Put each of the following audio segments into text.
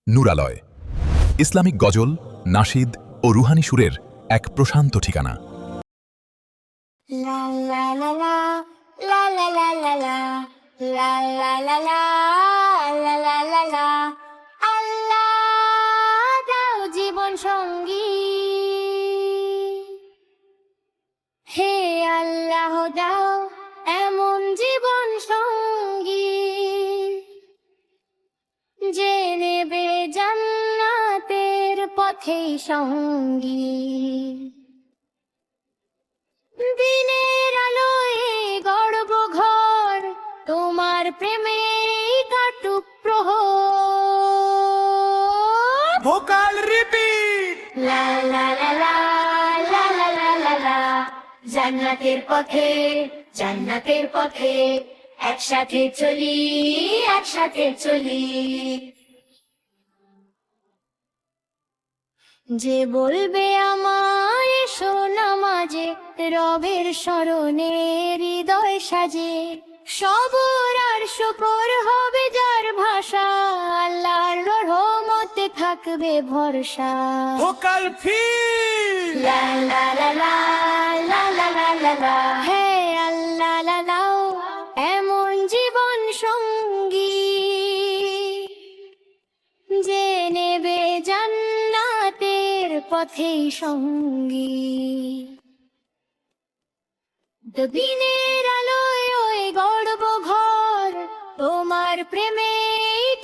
নূরালয় Islamic গজল, নাশিদ ও Rouhani সুরের এক প্রশান্ত ঠিকানা। La la la la la la la la la la la la la la la la la আল্লাহ দাও জীবন সঙ্গী, হে আল্লাহ দাও এমন জীবন সঙ্গী যে নেবে জান্নাতের পথে সঙ্গী। দিনের আলোয় গড়ব ঘর, তোমার প্রেমে কাটুক প্রহর। Vocal repeat. লা লা লা লা লা লা লা লা লা জান্নাতের পথে, জান্নাতের পথে একসাথে চলি, একসাথে চলি। যে বলবে আমার এসো নামাজে, রবের স্মরণে হৃদয় সাজে, সবর আর শুকর হবে যার ভাষা, আল্লাহর রহমতে থাকবে ভরসা। Vocal fill. লা লা লা লা লা লা লা লা লা হে আল্লাহ লা লাও এমন জীবন সঙ্গী যে নেবে জান্নাতের পথে সঙ্গী। দিনের আলোয় ওই গড়ব ঘর, তোমার প্রেমে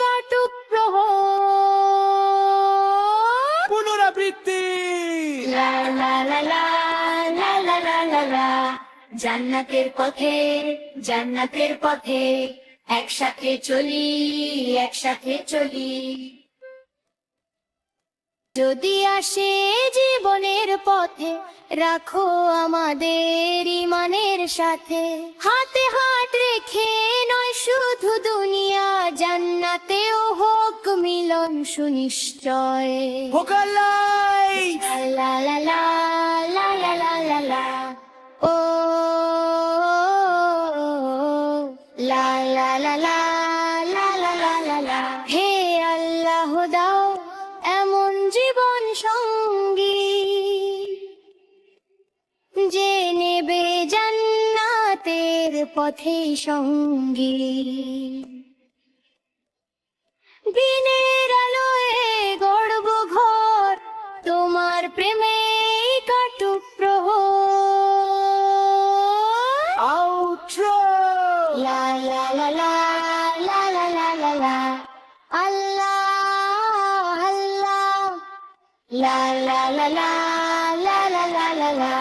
কাটুক প্রহর। পুনরাবৃত্তি। লা লা লা লা লা লা লা লা লা জান্নাতের পথে, জান্নাতের পথে একসাথে চলি, একসাথে চলি। যদি আসে জীবনের পথে, রাখো আমাদের ইমানের সাথে, হাতে হাত রেখে নয় শুধু দুনিয়া, জান্নাতেও হোক মিলন সুনিশ্চয়। Vocal light. লা লা লা লা লা লা লা লা ও লা লা লা লা লা লা লা লা লা হে আল্লাহ দাও এমন জীবন সঙ্গী যে নেবে জান্নাতের পথে সঙ্গী। দিনের আলোয় গড়ব ঘর, তোমার প্রেমে কাটুক প্রহর। আউট্রো। লা লা লা লা লা লা লা লা লা আল্লাহ আল্লাহ লা লা লা লা লা লা লা লা লা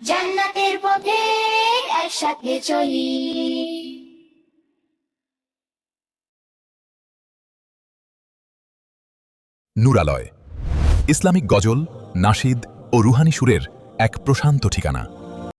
জান্নাতের পথে একসাথে চলি। নূরালয় ইসলামিক গজল, নাশিদ ও রুহানি সুরের এক প্রশান্ত ঠিকানা।